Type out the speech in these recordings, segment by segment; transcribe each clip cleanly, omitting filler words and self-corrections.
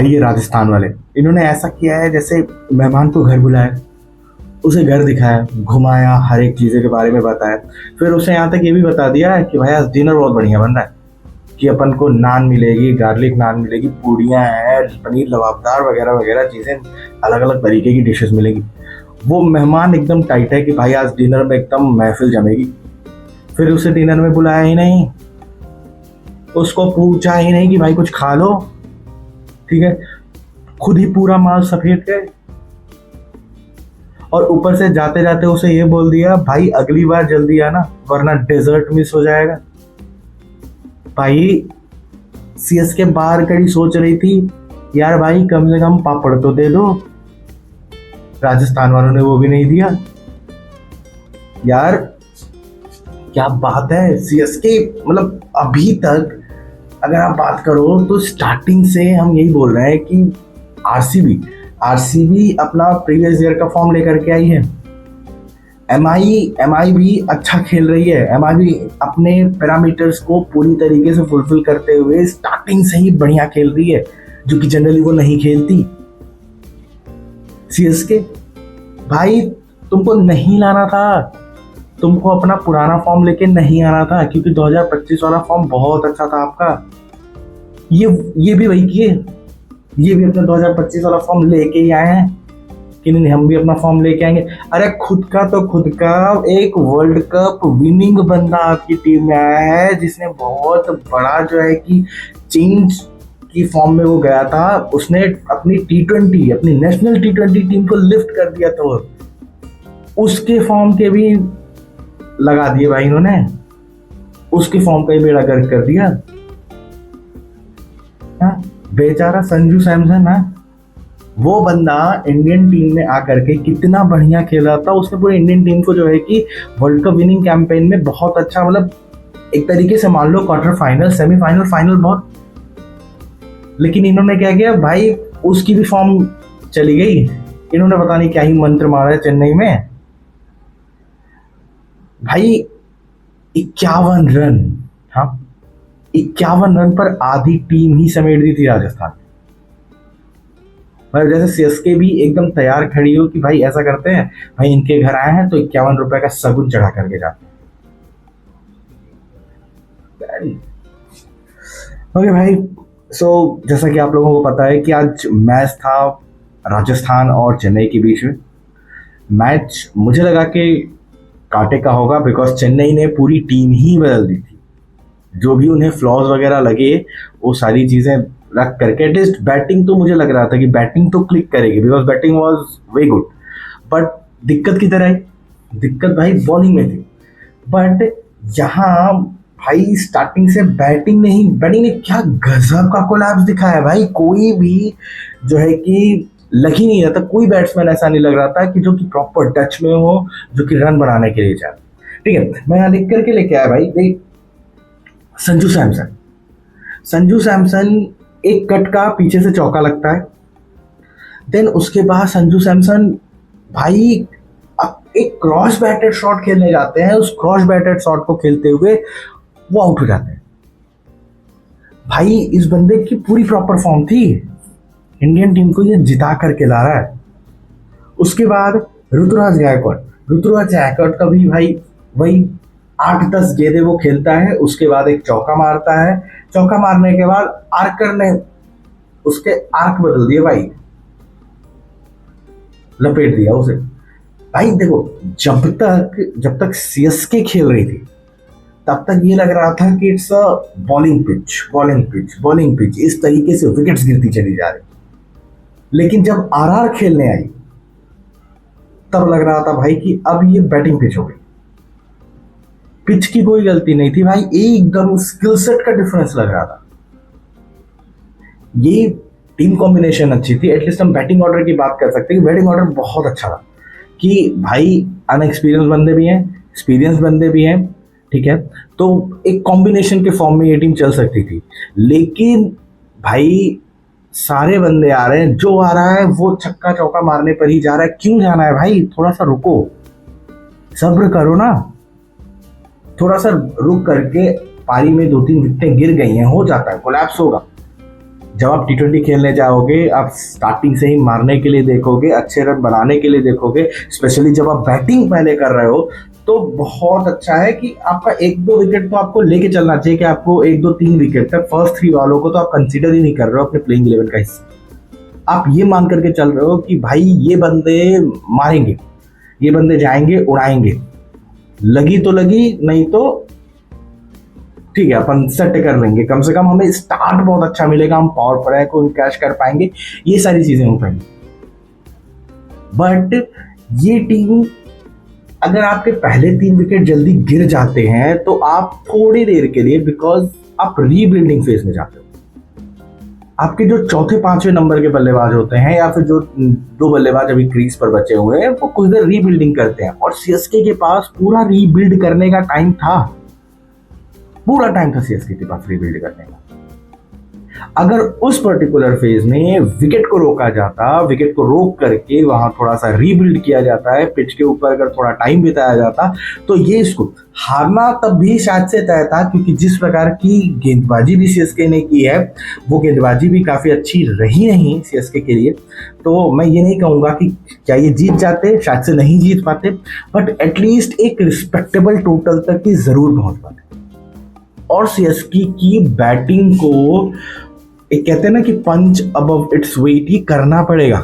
भाई ये राजस्थान वाले इन्होंने ऐसा किया है जैसे मेहमान को घर बुलाया, उसे घर दिखाया, घुमाया, हर एक चीज़ें के बारे में बताया, फिर उसे यहाँ तक ये भी बता दिया कि भाई आज डिनर बहुत बढ़िया बन रहा है, कि अपन को नान मिलेगी, गार्लिक नान मिलेगी, पूड़ियाँ हैं, पनीर लबाबदार वगैरह वगैरह चीज़ें, अलग अलग तरीके की डिशेस मिलेगी। वो मेहमान एकदम टाइट है कि भाई आज डिनर में एकदम महफिल जमेगी। फिर उसे डिनर में बुलाया ही नहीं, उसको पूछा ही नहीं कि भाई कुछ खा लो, ठीक है, खुद ही पूरा माल सफेद गए। और ऊपर से जाते जाते उसे ये बोल दिया भाई अगली बार जल्दी आना वरना डेजर्ट मिस हो जाएगा। भाई सीएसके बाहर कड़ी सोच रही थी यार भाई कम से कम पापड़ तो दे दो, राजस्थान वालों ने वो भी नहीं दिया। यार क्या बात है सीएसके, मतलब अभी तक अगर आप बात करो तो स्टार्टिंग से हम यही बोल रहे हैं कि आरसीबी अपना प्रीवियस ईयर का फॉर्म लेकर के आई है। एमआई भी अच्छा खेल रही है, एमआई भी अपने पैरामीटर्स को पूरी तरीके से फुलफिल करते हुए स्टार्टिंग से ही बढ़िया खेल रही है, जो कि जनरली वो नहीं खेलती। सीएसके भाई तुमको नहीं लाना था, तुमको अपना पुराना फॉर्म लेके नहीं आना था, क्योंकि 2025 वाला फॉर्म बहुत अच्छा था आपका। ये भी वही किए, ये भी अपना 2025 वाला फॉर्म लेके ही आए हैं कि नहीं हम भी अपना फॉर्म लेके आएंगे। अरे खुद का एक वर्ल्ड कप विनिंग बंदा आपकी टीम में आया है, जिसने बहुत बड़ा जो है कि चेंज की फॉर्म में वो गया था। उसने अपनी T20 अपनी नेशनल T20 टीम को लिफ्ट कर दिया था, उसके फॉर्म के भी लगा दिए भाई इन्होंने, उसके फॉर्म का ही बेड़ा गर्क कर दिया। हाँ, बेचारा संजू सैमसन है, वो बंदा इंडियन टीम में आकर के कितना बढ़िया खेला था। उसने पूरे इंडियन टीम को जो है कि वर्ल्ड कप विनिंग कैंपेन में बहुत अच्छा, मतलब एक तरीके से मान लो क्वार्टर फाइनल, सेमीफाइनल, फाइनल बहुत। लेकिन इन्होंने क्या किया भाई, उसकी भी फॉर्म चली गई। इन्होंने पता नहीं क्या ही मंत्र मारा है चेन्नई में भाई। 51 रन, हाँ 51 रन पर आधी टीम ही समेट दी थी राजस्थान। मतलब जैसे सीएसके भी एकदम तैयार खड़ी हो कि भाई ऐसा करते हैं, भाई इनके घर आए हैं तो 51 रुपए का सगुन चढ़ा करके जाते हैं। ओके भाई, सो जैसा कि आप लोगों को पता है कि आज मैच था राजस्थान और चेन्नई के बीच में। मैच मुझे लगा कि कांटे का होगा, बिकॉज चेन्नई ने पूरी टीम ही बदल दी थी। जो भी उन्हें फ्लॉज वगैरह लगे वो सारी चीज़ें रख करके, एटलीस्ट बैटिंग तो मुझे लग रहा था कि बैटिंग तो क्लिक करेगी, because batting was very good. But दिक्कत किधर आई? दिक्कत भाई बॉलिंग में थी। बट यहाँ भाई स्टार्टिंग से बैटिंग ने क्या गजब का कोलैप्स दिखाया भाई। कोई भी जो है कि लग ही नहीं रहा था, कोई बैट्समैन ऐसा नहीं लग रहा था कि जो कि प्रॉपर टच में हो, जो कि रन बनाने के लिए जाए। ठीक है, मैं यहाँ लिख करके लेके आया भाई संजू सैमसन एक कट का पीछे से चौका लगता है, देन उसके बाद संजू सैमसन भाई एक क्रॉस बैटेड शॉट खेलने जाते हैं। उस क्रॉस बैटेड शॉट को खेलते हुए वो आउट हो जाते हैं। भाई इस बंदे की पूरी प्रॉपर फॉर्म थी, इंडियन टीम को ये जिता करके ला रहा है। उसके बाद ऋतुराज गायकवाड़ का भी भाई वही 8-10 गेंदें वो खेलता है, उसके बाद एक चौका मारता है। चौका मारने के बाद आर्कर ने उसके आर्क बदल दिए भाई, लपेट दिया उसे। भाई देखो, जब तक सीएसके खेल रही थी तब तक ये लग रहा था कि इट्स अ बॉलिंग पिच, इस तरीके से विकेट्स गिरती चली जा रही। लेकिन जब आरआर खेलने आई तब लग रहा था भाई कि अब ये बैटिंग पिच हो गई। पिच की कोई गलती नहीं थी भाई, एकदम स्किल सेट का डिफरेंस लग रहा था। ये टीम कॉम्बिनेशन अच्छी थी। एटलीस्ट हम बैटिंग ऑर्डर की बात कर सकते हैं कि बैटिंग ऑर्डर बहुत अच्छा था, कि भाई अनएक्सपीरियंस बंदे भी हैं, एक्सपीरियंस बंदे भी हैं, ठीक है। तो एक कॉम्बिनेशन के फॉर्म में ये टीम चल सकती थी। लेकिन भाई सारे बंदे आ रहे हैं, जो आ रहा है वो छक्का चौका मारने पर ही जा रहा है। क्यों जाना है भाई? थोड़ा सा रुको, सब्र करो ना, थोड़ा सा रुक करके। पारी में 2-3 विकेटें गिर गई हैं, हो जाता है, कोलैप्स होगा। जब आप T20 खेलने जाओगे, आप स्टार्टिंग से ही मारने के लिए देखोगे, अच्छे रन बनाने के लिए देखोगे, स्पेशली जब आप बैटिंग पहले कर रहे हो, तो बहुत अच्छा है कि आपका 1-2 विकेट तो आपको लेके चलना चाहिए, कि आपको 1-2-3 विकेट तक फर्स्ट 3 बॉलों को तो आप कंसीडर ही नहीं कर रहे हो अपने प्लेइंग 11 का हिस्सा। आप ये मान करके चल रहे हो कि भाई ये बंदे मारेंगे, ये बंदे जाएंगे उड़ाएंगे, लगी तो लगी, नहीं तो ठीक है अपन सेट कर लेंगे, कम से कम हमें स्टार्ट बहुत अच्छा मिलेगा, हम पावर प्ले को कैश कर पाएंगे, ये सारी चीजें हो पाएंगी। बट ये टीम, अगर आपके पहले 3 विकेट जल्दी गिर जाते हैं तो आप थोड़ी देर के लिए, बिकॉज आप रीबिल्डिंग फेज में जाते हो, आपके जो चौथे 5वें नंबर के बल्लेबाज होते हैं या फिर जो 2 बल्लेबाज अभी क्रीज पर बचे हुए हैं, वो कुछ देर रीबिल्डिंग करते हैं, और सीएसके के पास पूरा रीबिल्ड करने का टाइम था, पूरा टाइम था सीएसके के पास रीबिल्ड करने का। अगर उस पर्टिकुलर फेज में विकेट को रोका जाता, विकेट को रोक करके वहां थोड़ा सा रीबिल्ड किया जाता है, पिच के ऊपर अगर थोड़ा टाइम बिताया जाता, तो ये इसको हारना तब भी शायद से तय था, क्योंकि जिस प्रकार की गेंदबाजी भी सीएसके ने की है, वो गेंदबाजी भी काफी अच्छी रही नहीं सीएसके के लिए। तो मैं ये नहीं कहूंगा कि क्या ये जीत जाते, शायद से नहीं जीत पाते, बट एटलीस्ट एक रिस्पेक्टेबल टोटल तक ही जरूर पहुंच पाते। और सीएसके की बैटिंग को एक कहते हैं ना कि पंच अबव इट्स वेट ही करना पड़ेगा,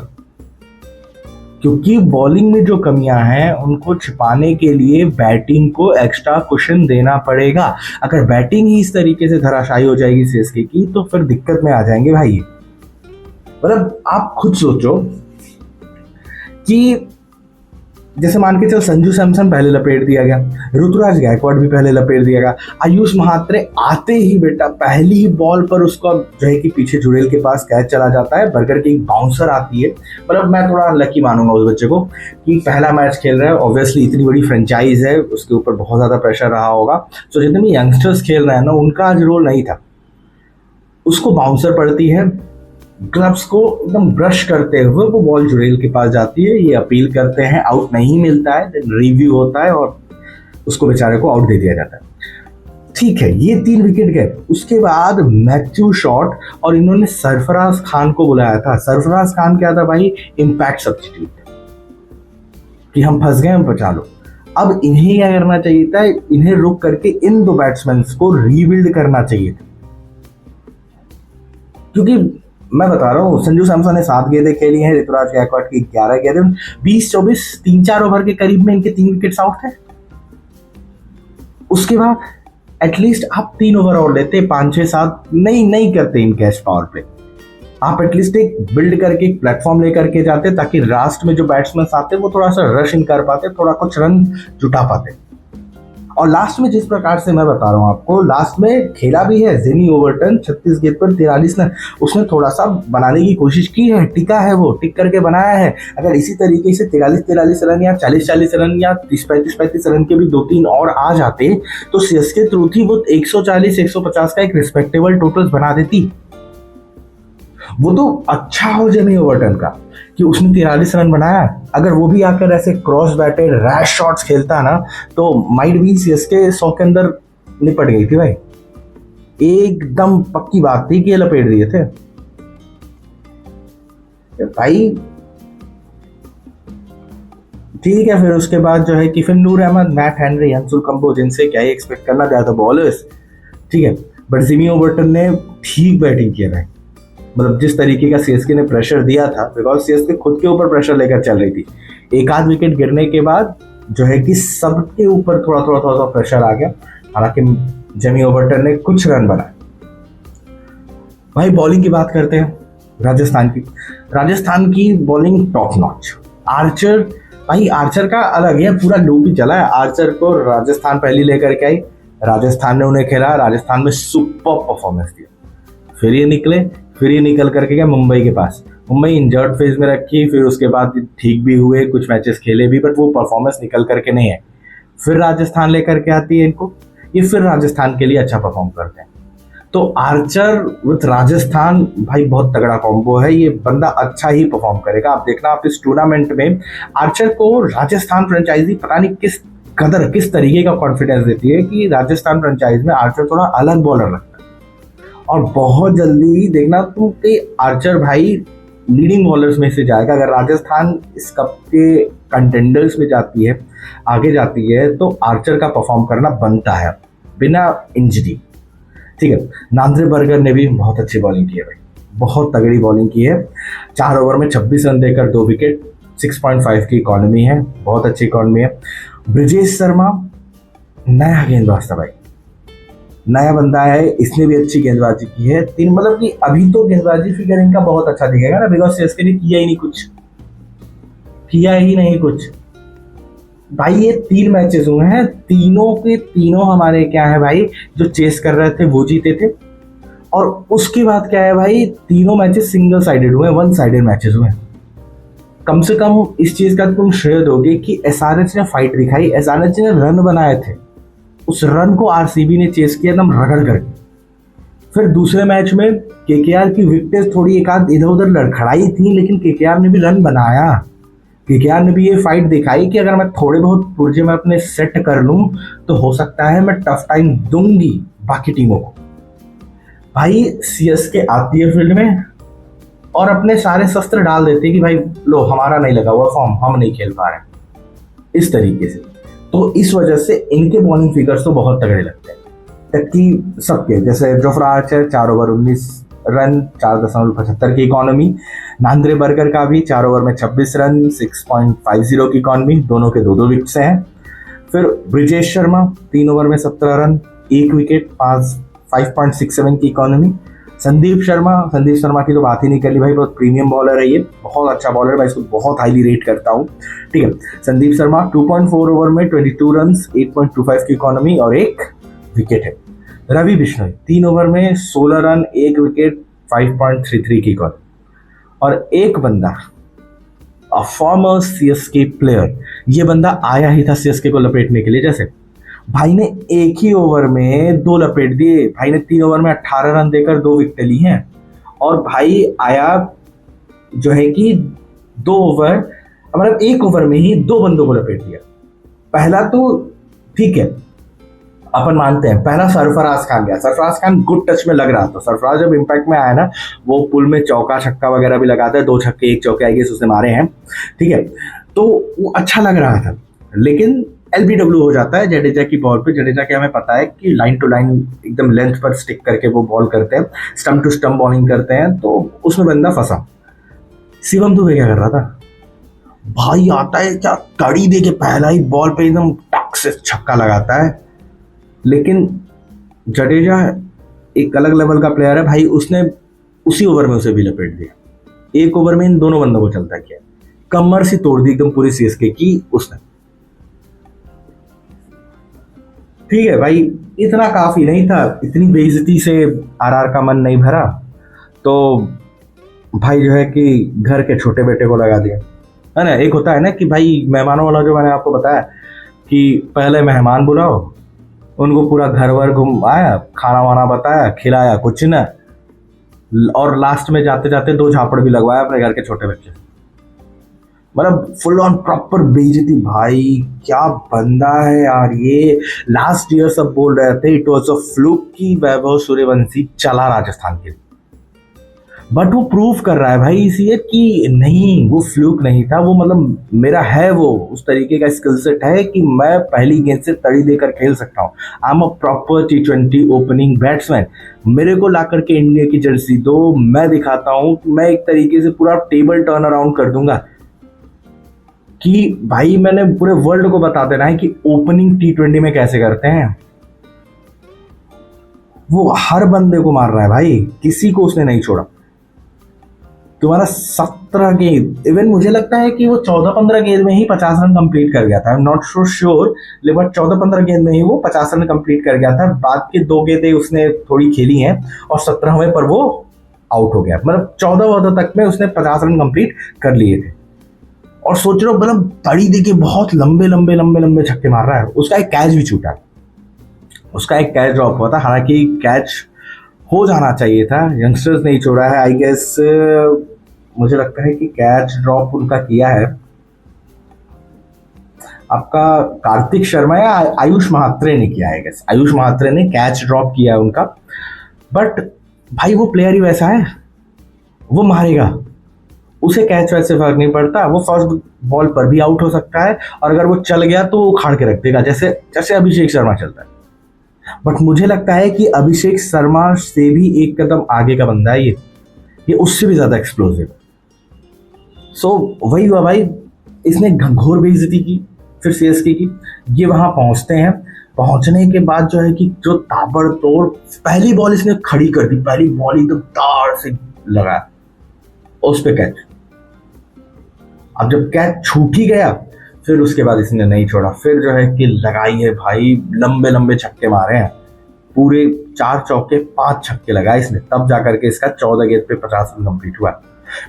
क्योंकि बॉलिंग में जो कमियां हैं उनको छिपाने के लिए बैटिंग को एक्स्ट्रा कुशन देना पड़ेगा। अगर बैटिंग ही इस तरीके से धराशायी हो जाएगी सीएसके की, तो फिर दिक्कत में आ जाएंगे भाई। मतलब आप खुद सोचो कि जैसे मान के चल संजू सैमसन पहले लपेट दिया गया, ऋतुराज गायकवाड़ भी पहले लपेट दिया गया, आयुष महात्रे आते ही बेटा पहली ही बॉल पर उसका जो है कि पीछे जुड़ेल के पास कैच चला जाता है, बर्गर की एक बाउंसर आती है। मतलब मैं थोड़ा लकी मानूंगा उस बच्चे को कि पहला मैच खेल रहा है, ऑब्वियसली इतनी बड़ी फ्रेंचाइज है, उसके ऊपर बहुत ज्यादा प्रेशर रहा होगा। तो जितने भी यंगस्टर्स खेल रहे हैं ना, उनका आज रोल नहीं था। उसको बाउंसर पड़ती है, ग्लव्स को एकदम ब्रश करते हुए वो बॉल जुड़ेल के पास जाती है, ये अपील करते हैं, आउट नहीं मिलता है, देन रिव्यू होता है और उसको बेचारे को आउट दे दिया जाता है। ठीक है, ये 3 विकेट गए। उसके बाद मैथ्यू शॉट और इन्होंने सरफराज खान को बुलाया था। सरफराज खान क्या था भाई? इम्पैक्ट सब्स्टिट्यूट, कि हम फंस गए, हम बचा लो। अब इन्हें क्या करना चाहिए था? इन्हें रुक करके इन 2 बैट्समैन को रीबिल्ड करना चाहिए था, क्योंकि मैं बता रहा हूँ संजू सैमसन ने 7 गेंदें खेली हैं, ऋतुराज गायकवाड़ की 11 गेंदें, 20-24 3-4 ओवर के करीब में इनके 3 विकेट्स आउट थे। उसके बाद एटलीस्ट आप 3 ओवर और लेते, 5-6-7 नहीं करते इन कैश पावर प्ले, आप एटलीस्ट एक बिल्ड करके एक प्लेटफॉर्म लेकर के जाते, ताकि लास्ट में जो बैट्समैन आते वो थोड़ा सा रश इन कर पाते, थोड़ा कुछ रन जुटा पाते। और लास्ट में जिस प्रकार से मैं बता रहा हूँ आपको, लास्ट में खेला भी है जेमी ओवरटन, 36 गेंद पर 43 रन, उसने थोड़ा सा बनाने की कोशिश की है, टिका है, वो टिक करके बनाया है। अगर इसी तरीके से 43 रन या 40 रन या 30-35 रन के भी 2-3 और आ जाते, तो सीएसके थ्रू थी वो 140-150 का एक रिस्पेक्टेबल टोटल बना देती। वो तो अच्छा हो जेमी ओवरटन का कि उसने 43 रन बनाया। अगर वो भी आकर ऐसे क्रॉस बैटेड रैश शॉट्स खेलता ना, तो माइट भी सीएसके 100 के अंदर निपट गई थी भाई। एकदम पक्की बात थी कि ये लपेट दिए थे भाई। ठीक है, फिर उसके बाद जो है कि फिर नूर अहमद, मैट हेनरी, अंशुल कंबोज, इनसे क्या ही एक्सपेक्ट करना, ज्यादा बॉलर्स, ठीक है। बट जेमी ओवरटन ने ठीक बैटिंग किया भाई। मतलब जिस तरीके का सीएसके ने प्रेशर दिया था, बिकॉज सीएसके खुद के ऊपर प्रेशर लेकर चल रही थी, एक आध विकेट गिरने के बाद जो है कि सबके ऊपर थोड़ा थोड़ा प्रेशर आ गया। हालांकि जेमी ओवरटन ने कुछ रन बनाए। भाई बॉलिंग की बात करते हैं राजस्थान की बॉलिंग टॉप नॉच। आर्चर, भाई आर्चर का अलग है, पूरा लूप ही चला है। आर्चर को राजस्थान पहली लेकर के आई, राजस्थान ने उन्हें खेला, राजस्थान में सुपर परफॉर्मेंस दिया। फिर ये निकल करके गया मुंबई के पास, मुंबई इंजर्ड फेज में रखी, फिर उसके बाद ठीक भी हुए, कुछ मैचेस खेले भी, बट वो परफॉर्मेंस निकल करके नहीं है। फिर राजस्थान लेकर के आती है इनको, ये फिर राजस्थान के लिए अच्छा परफॉर्म करते हैं। तो आर्चर विथ राजस्थान भाई बहुत तगड़ा कॉम्बो है, ये बंदा अच्छा ही परफॉर्म करेगा। आप देखना, आप इस टूर्नामेंट में आर्चर को राजस्थान फ्रेंचाइजी पता नहीं किस तरीके का कॉन्फिडेंस देती है कि राजस्थान फ्रेंचाइज में आर्चर थोड़ा अलग बॉलर लगता है। और बहुत जल्दी देखना तुम कि आर्चर भाई लीडिंग बॉलर्स में से जाएगा। अगर राजस्थान इस कप के कंटेंडर्स में जाती है, आगे जाती है, तो आर्चर का परफॉर्म करना बनता है बिना इंजरी। ठीक है, नांद्रे बर्गर ने भी बहुत अच्छी बॉलिंग की है भाई, बहुत तगड़ी बॉलिंग की है। 4 ओवर में 26 रन देकर 2 विकेट, 6.5 की इकॉनमी है, बहुत अच्छी इकॉनमी है। ब्रिजेश शर्मा नया गेंदबाज था भाई, नया बंदा है, इसने भी अच्छी गेंदबाजी की है। तीन मतलब कि अभी तो गेंदबाजी फिगर इनका बहुत अच्छा दिखेगा ना, बिकॉज सीएसके ने किया ही नहीं कुछ, किया ही नहीं कुछ भाई। ये 3 मैचेस हुए हैं, तीनों के तीनों हमारे क्या है भाई, जो चेस कर रहे थे वो जीते थे। और उसके बाद क्या है भाई, तीनों मैचेस सिंगल साइडेड हुए, वन साइडेड मैचेस हुए। कम से कम इस चीज का तुम श्रेय दोगे कि एसआरएच ने फाइट दिखाई, एसआरएच ने रन बनाए थे, उस रन को आरसीबी ने चेस किया एकदम रगड़ करके। फिर दूसरे मैच में केकेआर की विकेट थोड़ी एक आध इधर उधर लड़खड़ाई थी, लेकिन केकेआर ने भी रन बनाया। केकेआर ने भी ये फाइट दिखाई कि अगर मैं थोड़े बहुत पुर्जे में अपने सेट कर लूं तो हो सकता है मैं टफ टाइम दूंगी बाकी टीमों को। भाई सीएसके आती है फील्ड में और अपने सारे शस्त्र डाल देते कि भाई लो हमारा नहीं लगा हुआ फॉर्म, हम नहीं खेल पा रहे इस तरीके से। तो इस वजह से इनके बॉलिंग फिगर्स तो बहुत तगड़े लगते हैं, जबकि सबके जैसे जोफ्रा आर्चर 4 ओवर 19 रन, 4.75 की इकॉनमी। नांद्रे बर्गर का भी 4 ओवर में 26 रन, 6.50 की इकॉनमी, दोनों के 2-2 विकेट्स हैं। फिर ब्रिजेश शर्मा 3 ओवर में 17 रन, 1 विकेट, 5.67 की इकॉनमी। संदीप शर्मा की तो बात ही नहीं कर ली भाई, बहुत प्रीमियम बॉलर है ये, बहुत अच्छा बॉलर है, मैं इसको बहुत हाईली रेट करता हूँ। ठीक है, संदीप शर्मा 2.4 ओवर में 22 रन, 8.25 की इकॉनमी और 1 विकेट है। रवि बिश्नोई 3 ओवर में 16 रन, 1 विकेट, 5.33 की इकॉनमी। और एक बंदा, अ फॉर्मर सीएसके प्लेयर, ये बंदा आया ही था सीएसके को लपेटने के लिए। जैसे भाई ने एक ही ओवर में 2 लपेट दिए, भाई ने 3 ओवर में 18 रन देकर 2 विकेट ली हैं। और भाई आया जो है कि 2 ओवर मतलब 1 ओवर में ही 2 बंदों को लपेट दिया। पहला तो ठीक है, अपन मानते हैं, पहला सरफराज खान गया, सरफराज खान गुड टच में लग रहा था। सरफराज जब इम्पैक्ट में आया ना, वो पुल में चौका छक्का वगैरह भी लगाता है, 2 छक्के 1 चौके आएंगे उसने मारे हैं। ठीक है, तो वो अच्छा लग रहा था, लेकिन एलबीडब्ल्यू हो जाता है जडेजा की बॉल पे। जडेजा के हमें पता है कि लाइन टू लाइन एकदम लेंथ पर स्टिक करके वो बॉल करते हैं, स्टम्प टू स्टम्प बॉलिंग करते हैं, तो उसमें बंदा फंसा। शिवम दुबे क्या कर रहा था भाई, आता है क्या कड़ी दे के पहला ही बॉल पे एकदम टक से छक्का लगाता है। लेकिन जडेजा एक अलग लेवल का प्लेयर है भाई, उसने उसी ओवर में उसे भी लपेट दिया। 1 ओवर में इन दोनों बंदों को चलता किया, कमर से तोड़ दी एकदम पूरी सीएसके की उसने। ठीक है भाई, इतना काफी नहीं था, इतनी बेइज्जती से आरआर का मन नहीं भरा, तो भाई जो है कि घर के छोटे बेटे को लगा दिया, है ना। एक होता है ना कि भाई मेहमानों वाला, जो मैंने आपको बताया कि पहले मेहमान बुलाओ, उनको पूरा घर वर घुमाया, खाना वाना बताया, खिलाया कुछ न, और लास्ट में जाते जाते 2 झापड़ भी लगवाया अपने घर के छोटे बच्चे। मतलब फुल ऑन प्रॉपर बेइज्जती। भाई क्या बंदा है यार ये। लास्ट ईयर सब बोल रहे थे इट वाज अ फ्लूक की वैभव सूर्यवंशी चला राजस्थान के लिए, बट वो प्रूव कर रहा है भाई इस ईयर कि नहीं, वो फ्लूक नहीं था, वो मतलब मेरा है, वो उस तरीके का स्किल सेट है कि मैं पहली गेंद से तड़ी देकर खेल सकता हूँ। I am a proper T20 opening batsman. मेरे को ला करके इंडिया की जर्सी दो, मैं दिखाता हूँ, मैं एक तरीके से पूरा टेबल टर्न अराउंड कर दूंगा कि भाई मैंने पूरे वर्ल्ड को बता देना है कि ओपनिंग T20 में कैसे करते हैं। वो हर बंदे को मार रहा है भाई, किसी को उसने नहीं छोड़ा। तुम्हारा 17 गेंद, इवन मुझे लगता है कि वो 14-15 गेंद में ही 50 रन कंप्लीट कर गया था, I am not so sure, लेकिन 14-15 गेंद में ही वो 50 रन कंप्लीट कर गया था। बाद के 2 गेंदें उसने थोड़ी खेली हैं और 17वें पर वो आउट हो गया। मतलब 14 ओवर तक में उसने 50 रन कंप्लीट कर लिए थे। और सोच रहे हो मतलब तड़ी दे के बहुत लंबे लंबे लंबे लंबे छक्के मार रहा है। उसका एक कैच भी छूटा, उसका एक कैच ड्रॉप हुआ था, हालांकि कैच हो जाना चाहिए था, यंगस्टर्स नहीं छोड़ा है। आई गेस मुझे लगता है कि कैच ड्रॉप उनका किया है आपका कार्तिक शर्मा या आयुष महात्रे ने किया है। गेस आयुष महात्रे ने कैच ड्रॉप किया है उनका। बट भाई वो प्लेयर ही वैसा है, वो मारेगा, उसे कैच वैच से फर्क नहीं पड़ता, वो फर्स्ट बॉल पर भी आउट हो सकता है, और अगर वो चल गया तो वो उखाड़ के रख देगा, जैसे जैसे अभिषेक शर्मा चलता है। बट मुझे लगता है कि अभिषेक शर्मा से भी एक कदम आगे का बंदा है ये उससे भी ज्यादा एक्सप्लोसिव। सो वही हुआ भाई, इसने घोर बेइज्जती की फिर सीएसके की। ये वहां पहुंचते हैं, पहुंचने के बाद जो है कि जो ताबड़तोड़ पहली बॉल इसने खड़ी कर दी, पहली बॉल एकदम तार से लगाया, उस पे कैच। अब जब कैच छूट ही गया, फिर उसके बाद इसने नहीं छोड़ा, फिर जो है कि लगाई है भाई, लंबे लंबे छक्के मारे हैं, पूरे 4 चौके 5 छक्के लगाए इसने, तब जाकर के इसका 14 गेंद पे 50 रन कंप्लीट हुआ।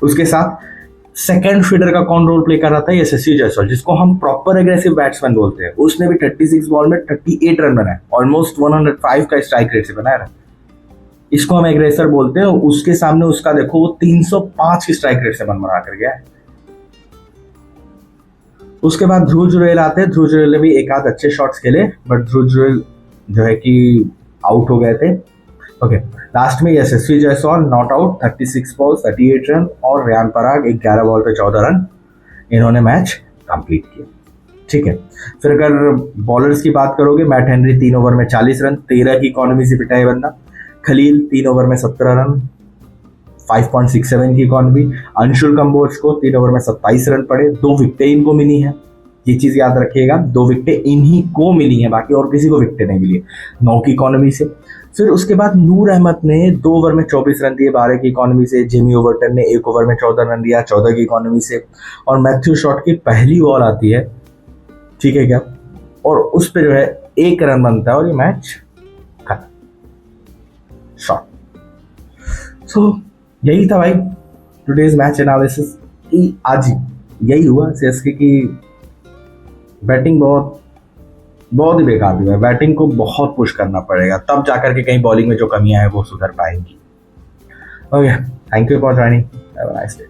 उसके साथ सेकंड फीडर का कौन रोल प्ले कर रहा था, यशस्वी जायसवाल, जिसको हम प्रॉपर एग्रेसिव बैट्समैन बोलते हैं। उसने भी 36 बॉल में 38 रन बनाए, ऑलमोस्ट 105 का स्ट्राइक रेट से बनाया ना, इसको हम एग्रेसर बोलते हैं। उसके सामने उसका देखो, वो 305 की स्ट्राइक रेट से बन बना कर गया है। उसके बाद ध्रुव जुरेल आते हैं, ध्रुव जुरेल ने भी एक आध अच्छे शॉट्स खेले, बट ध्रुव जुरेल जो है कि आउट हो गए थे। ओके, लास्ट में Yashasvi Jaiswal not out, 36 ball 38 run, और रेयान पराग 11 बॉल पे 14 रन, इन्होंने मैच कंप्लीट किया। ठीक है, फिर अगर बॉलर्स की बात करोगे, मैट हेनरी 3 ओवर में 40 रन, 13 की इकोनॉमी से पिटा है बंदा। खलील 3 ओवर में 17 रन, 5.67 की इकोनॉमी। अंशुल कंबोज को 3 ओवर में 27 रन पड़े, 2 विकेटें इनको मिली हैं, ये चीज याद रखिएगा, 2 विकेटें इन्हीं को मिली हैं, बाकी और किसी को विकेटें नहीं मिली है 9 की इकोनॉमी से। फिर उसके बाद नूर अहमद ने 2 ओवर में 24 रन दिए 12 की इकोनॉमी से। जेमी ओवर्टन ने 1 ओवर में 14 रन दिया 14 की इकोनॉमी से। और मैथ्यू शॉट की पहली बॉल आती है, ठीक है क्या, और उस पर जो है 1 रन बनता है और ये मैच खत्म। शॉट। सो यही था भाई टुडेज मैच एनालिसिस कि आज यही हुआ, सीएसके की बैटिंग बहुत ही बेकार हुआ है। बैटिंग को बहुत पुश करना पड़ेगा, तब जाकर के कहीं बॉलिंग में जो कमियां हैं वो सुधर पाएंगी। Okay, thank you for joining, have a nice day.